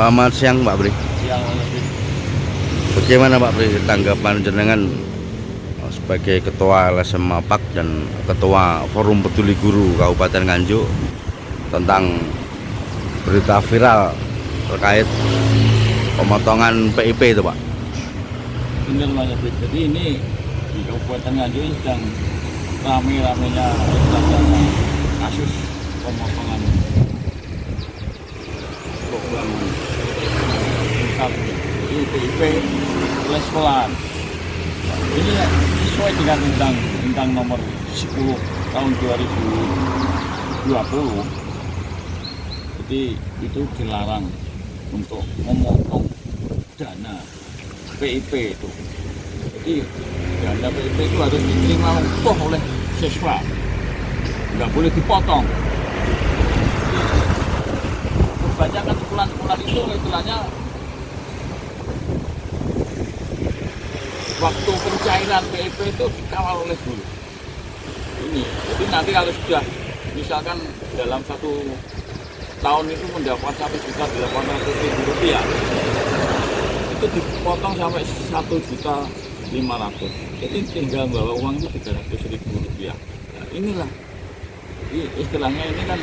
Selamat siang Pak Bri. Siang lebih. Bagaimana Pak Bri tanggapan jenengan sebagai Ketua LSM MAPAK dan Ketua Forum Peduli Guru Kabupaten Nganjuk tentang berita viral terkait pemotongan PIP itu Pak? Benar Mas Abid. Jadi ini di Kabupaten Nganjuk ini sedang rame-ramenya kasus pemotongan program income jadi PIP oleh sekolahan. Ini sesuai dengan Undang Nomor 10 tahun 2020. Jadi itu dilarang untuk memotong dana PIP itu. Jadi dana PIP itu harus diterima utuh oleh siswa, nggak boleh dipotong. Kebanyakan sekolah-sekolah itu istilahnya waktu pencairan PIP itu dikawal oleh guru. Ini, jadi nanti kalau sudah misalkan dalam 1 tahun itu mendapat Rp1.800.000, itu dipotong sampai Rp1.500.000. Jadi tinggal bawa uang itu Rp300.000. Nah, inilah. Jadi istilahnya ini kan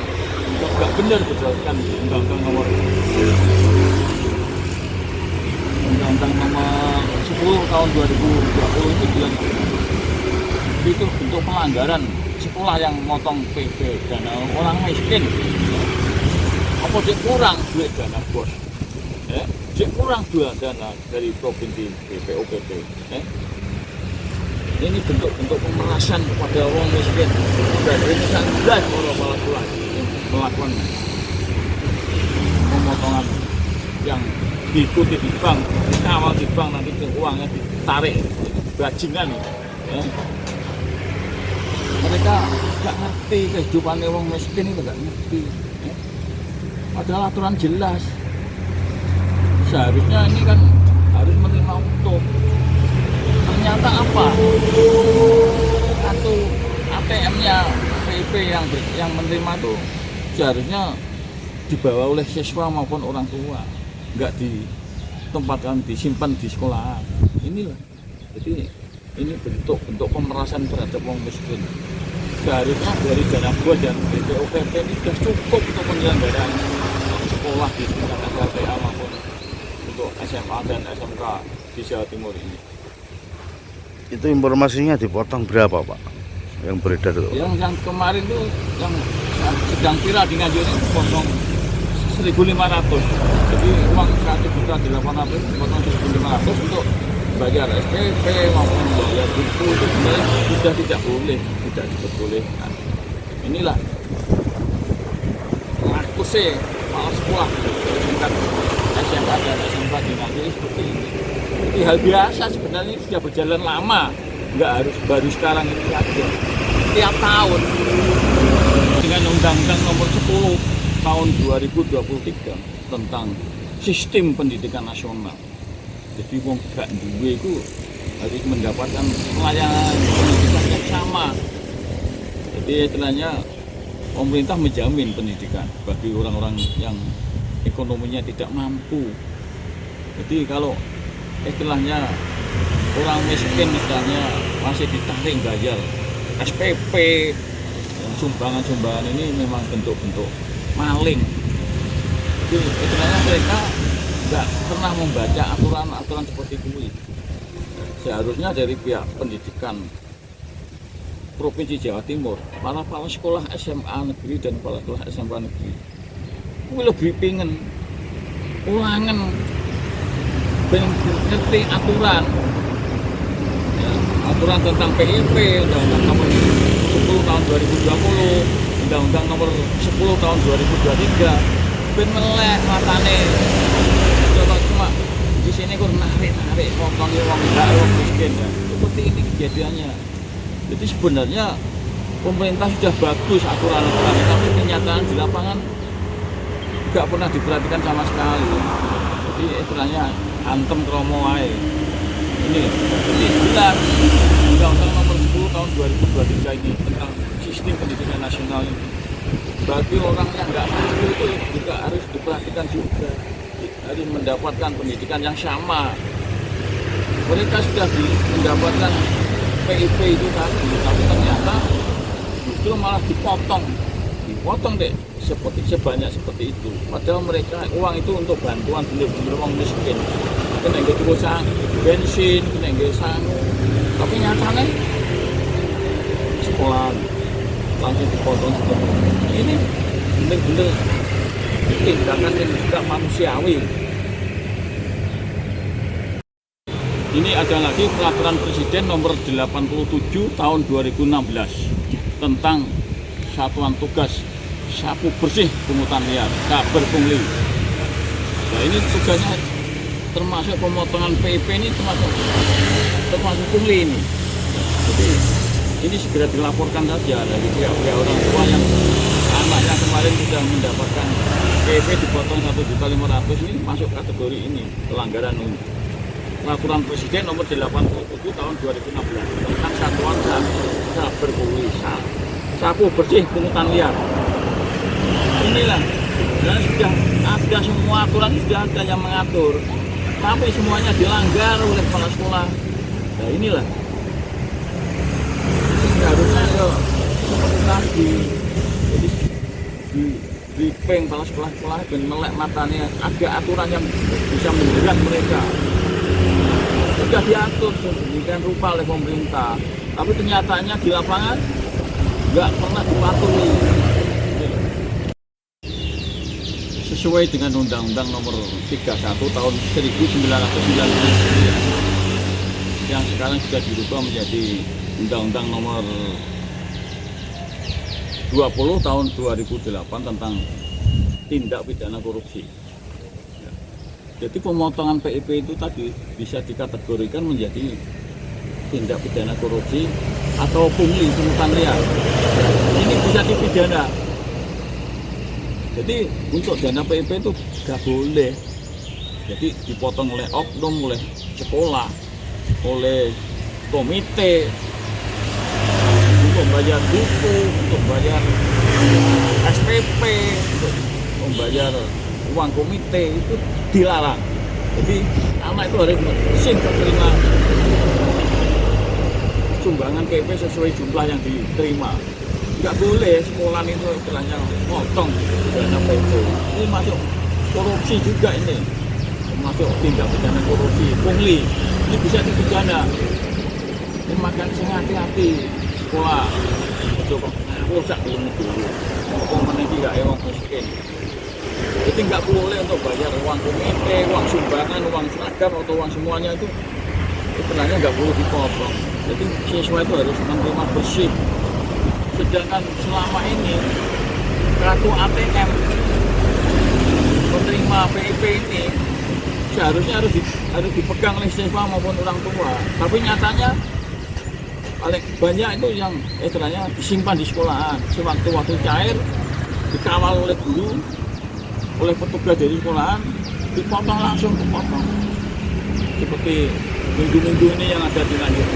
nggak benar berdasarkan Undang-Undang Nomor 10 tahun 2020 itu bilang itu bentuk pelanggaran sekolah yang motong PIP dana orang miskin. Apa dia kurang duit dana bos? Dia kurang duit dana dari provinsi BPOPP. Ini bentuk-bentuk pemerasan kepada orang miskin. Dan ini sangat orang kepala sekolah melakukan pemotongan yang diikuti di bank, dikawal di bank, nanti uangnya ditarik, bajingan. Mereka nggak ngerti kehidupan orang miskin itu, nggak ngerti. Padahal aturan jelas. Seharusnya ini kan harus menerima utuh. Ternyata apa? Kartu ATM-nya PIP yang menerima itu seharusnya dibawa oleh siswa maupun orang tua, nggak ditempatkan disimpan di sekolah. Inilah. Jadi ini bentuk pemerasan terhadap orang miskin. Seharusnya dari dana bos dan BPOPP ini sudah cukup untuk penyelenggaraan sekolah di tingkat SLTA maupun untuk SMA dan SMK di Jawa Timur ini. Itu informasinya dipotong berapa Pak? Yang beredar itu? Yang kemarin itu yang sedang viral di Nganjuk ini potong 1.500. Jadi uang 1.800.000 dipotong 1.500 untuk bayar SPP maupun bayar buku itu sebenarnya sudah tidak boleh, tidak diperbolehkan. Inilah lakusnya kepala sekolah tingkat SMA dan SMK di Nganjuk seperti ini. Jadi hal biasa sebenarnya sudah berjalan lama, nggak harus baru sekarang ini saja. Tiap tahun dengan Undang-Undang Nomor 10 tahun 2023 tentang sistem pendidikan nasional. Jadi wong gak duwe itu harus mendapatkan pelayanan pendidikan yang sama. Jadi istilahnya pemerintah menjamin pendidikan bagi orang-orang yang ekonominya tidak mampu. Jadi kalau istilahnya orang miskin misalnya masih ditarik bayar SPP, sumbangan-sumbangan ini memang bentuk-bentuk maling. Jadi istilahnya mereka nggak pernah membaca aturan-aturan seperti itu. Seharusnya dari pihak pendidikan Provinsi Jawa Timur, para sekolah SMA negeri dan para sekolah SMK negeri, lebih pingin ulangan, ngerti aturan. Aturan tentang PIP, Undang-Undang Nomor 10 tahun 2020, Undang-Undang Nomor 10 tahun 2023, ben melek matane. Coba cuma di sini kok narik-narik motongi uang enggak orang miskin ya. Seperti ini kejadiannya. Jadi sebenarnya pemerintah sudah bagus aturan-aturan, tapi kenyataan di lapangan nggak pernah diperhatikan sama sekali. Jadi istilahnya antem kromo ae. Ini jadi jelas Undang-Undang Nomor 10 tahun 2023 ini tentang sistem pendidikan nasional ini bagi orang yang nggak mampu itu juga harus diperhatikan juga. harus mendapatkan pendidikan yang sama. Mereka sudah mendapatkan PIP itu tadi, tapi ternyata justru malah dipotong deh sebanyak seperti itu. Padahal mereka uang itu untuk bantuan bener-bener orang miskin. Kena nggak cukup bensin, kena nggak sangu. Tapi nyatanya sekolah langsung dipotong seperti ini. Bener-bener tindakan yang tidak manusiawi. Ini ada lagi peraturan Presiden nomor 87 tahun 2016 tentang satuan tugas sapu bersih pungutan liar, kabar pungli. Nah ini tugasnya termasuk pemotongan PIP ini termasuk pungli ini. Jadi ini segera dilaporkan saja dari pihak orang tua yang anaknya kemarin sudah mendapatkan PIP dipotong 1.500.000 ini masuk kategori ini pelanggaran umum. Peraturan Presiden nomor 87 tahun 2016 tentang satuan kabar pungli sapu bersih pungutan liar. Inilah, dan sudah ada semua aturan, sudah ada yang mengatur, tapi semuanya dilanggar oleh kepala sekolah. Nah inilah seharusnya seperti tadi, jadi di briefing kepala sekolah dan melek matanya, ada aturan yang bisa menjerat mereka. Sudah diatur sedemikian rupa oleh pemerintah, tapi kenyataannya di lapangan nggak pernah dipatuhi. Sesuai dengan Undang-Undang Nomor 31 Tahun 1999 yang sekarang sudah dirubah menjadi Undang-Undang Nomor 20 Tahun 2008 tentang tindak pidana korupsi. Jadi pemotongan PIP itu tadi bisa dikategorikan menjadi tindak pidana korupsi atau pungli pungutan liar. Ini bisa dipidana. Jadi untuk dana PIP itu nggak boleh. Jadi dipotong oleh oknum, oleh sekolah, oleh komite, untuk bayar buku, untuk bayar SPP, untuk membayar uang komite itu dilarang. Jadi anak itu harus bersih menerima sumbangan PIP sesuai jumlah yang diterima. Nggak boleh sekolah itu istilahnya motong dana PIP. Ini masuk korupsi juga ini, masuk tindak pidana korupsi, pungli. Ini bisa dipidana. Ini makan sing hati-hati sekolah. Coba rusak dulu dulu. Mau menegi nggak orang miskin. Jadi nggak boleh untuk bayar uang komite, uang sumbangan, uang seragam atau uang semuanya itu istilahnya nggak boleh dipotong. Jadi siswa itu harus menerima bersih. Sedangkan selama ini kartu ATM menerima PIP ini seharusnya harus dipegang oleh siswa maupun orang tua. Tapi nyatanya paling banyak itu yang istilahnya disimpan di sekolahan. Sewaktu-waktu cair dikawal oleh guru, oleh petugas dari sekolahan, dipotong langsung dipotong. Seperti minggu-minggu ini yang ada di Nganjuk.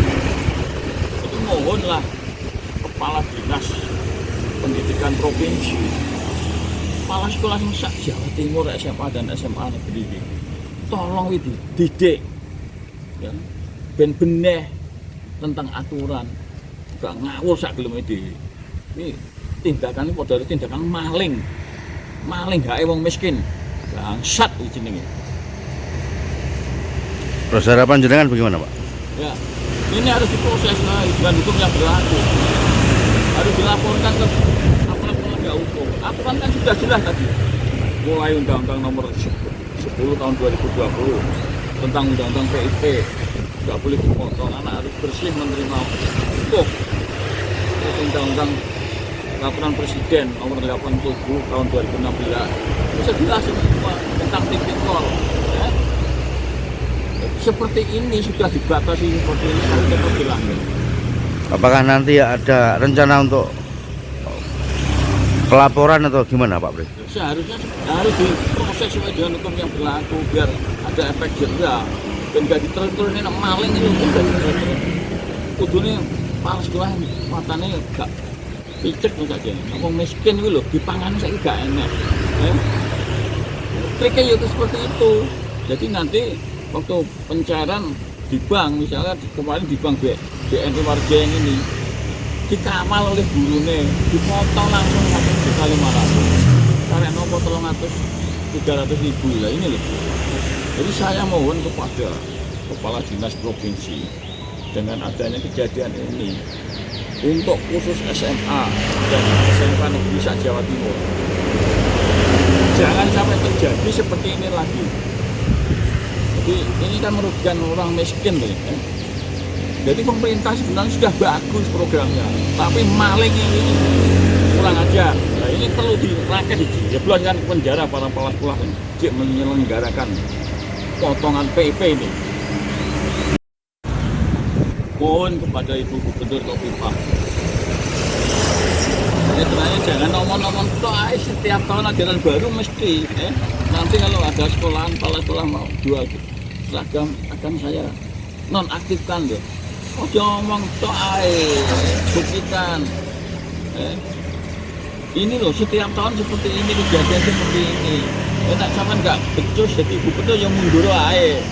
Itu mohonlah Kepala Dinas Pendidikan Provinsi, kepala sekolah Nusa Jawa Timur SMA dan SMA negeri ini, tolong itu didik, ya, ben beneh tentang aturan, gak ngawur sak gelem iki. Ini tindakan ini padha tindakan maling gawe wong miskin, bangsat iki jenenge. Terus harapan jenengan bagaimana, Pak? Ya, ini harus diproses dengan hukum yang berlaku. Harus dilaporkan ke aparat penegak hukum. Aturan kan sudah jelas tadi. Mulai Undang-Undang Nomor 10 Tahun 2020 tentang Undang-Undang PIP, nggak boleh dipotong, anak harus bersih menerima hukum. Terus Undang-Undang Peraturan Presiden Nomor 87 Tahun 2016 bisa jelas semua tentang tipikor. Ya. Seperti ini sudah dibatasi seperti ini harus tetap dilanggar. Apakah nanti ada rencana untuk pelaporan atau gimana, Pak Pres? Seharusnya harus diproses sesuai dengan hukum yang berlaku biar ada efek jerah dan gak diterus-terusin maling itu udah diterus-terus. Kudune kepala sekolah matanya gak picek saja. Orang miskin itu loh dipangan saya gak enak. triknya ya seperti itu. Jadi nanti waktu pencairan di bank, misalnya kemarin di bank BNI Warga yang ini dikamal oleh gurunya, dipotong langsung 1.500.000, karena nopo 300.000 lah ini loh. Jadi saya mohon kepada kepala dinas provinsi, dengan adanya kejadian ini, untuk khusus SMA dan SMK Negeri Jawa Timur, jangan sampai terjadi seperti ini lagi. Jadi ini kan merugikan orang miskin loh ya. Jadi pemerintah sebenarnya sudah bagus programnya, tapi maling ini kurang ajar. Nah ini perlu dirangkai, dijebloskan ke penjara para pelaku yang menyelenggarakan potongan PIP ini. Mohon kepada Ibu Gubernur Khofifah, sebenarnya jangan ngomong-ngomong setiap tahun ajaran baru mesti nanti kalau ada sekolahan, kepala sekolah mau jual seragam akan saya nonaktifkan deh. Oh ngomong buktikan. Ini loh setiap tahun seperti ini, kejadian seperti ini. Tak sama nggak becus jadi gubernur yang mundur aja.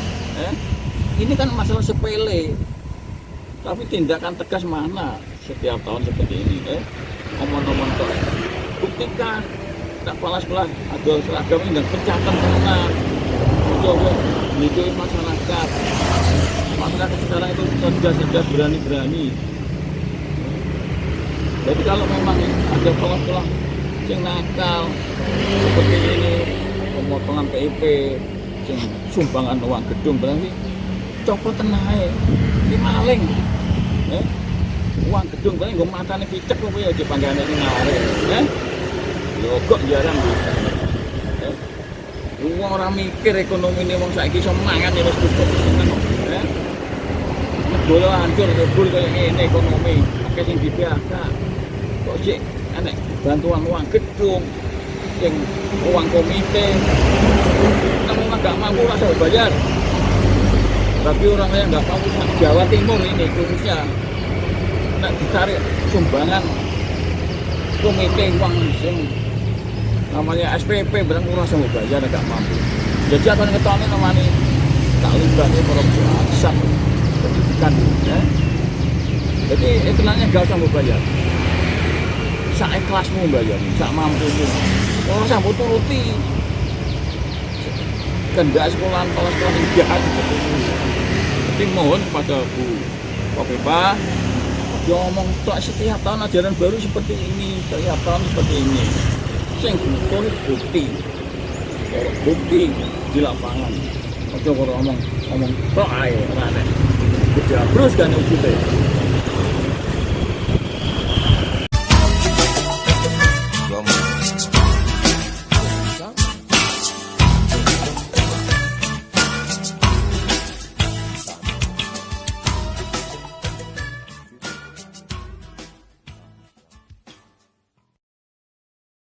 Ini kan masalah sepele, tapi tindakan tegas mana setiap tahun seperti ini. Ngomong-ngomong tuh buktikan. Tak kepala sekolah ada seragam ini dan pencatan tenang. Coba itu masyarakat sekarang itu cerdas berani. Jadi kalau memang ada sekolah yang nakal seperti ini, pemotongan PIP, yang sumbangan uang gedung, berarti copot tenai, ini maling. Uang gedung berarti nggak matanya picek loh ya di panggilan ini ngaret. Kok jarang bisa. Uang orang mikir ekonomi ini uang saiki semangat ya wis cukup seneng. Bola hancur jebul kayak ini ekonomi, pakai sing di PHK. Kok sih enek bantuan uang gedung, yang uang komite. Kamu nggak mampu rasa bayar. Tapi orang yang nggak mampu Jawa Timur ini khususnya nak ditarik sumbangan komite uang sing namanya SPP berang rasa bayar nggak mampu. Jadi akan ketemu namanya tak libatnya para asap pendidikan ya. Jadi istilahnya gak usah mau bayar, sak ikhlasmu bayar, sak mampumu. Kalau saya mau turuti kehendak sekolahan kepala sekolah yang jahat seperti ini. Jadi mohon kepada Bu Khofifah, ngomong setiap tahun ajaran baru seperti ini, setiap tahun seperti ini. Sing butuh bukti di lapangan. Ojo ngomong tok ae ora nek. Terus kan wujudnya.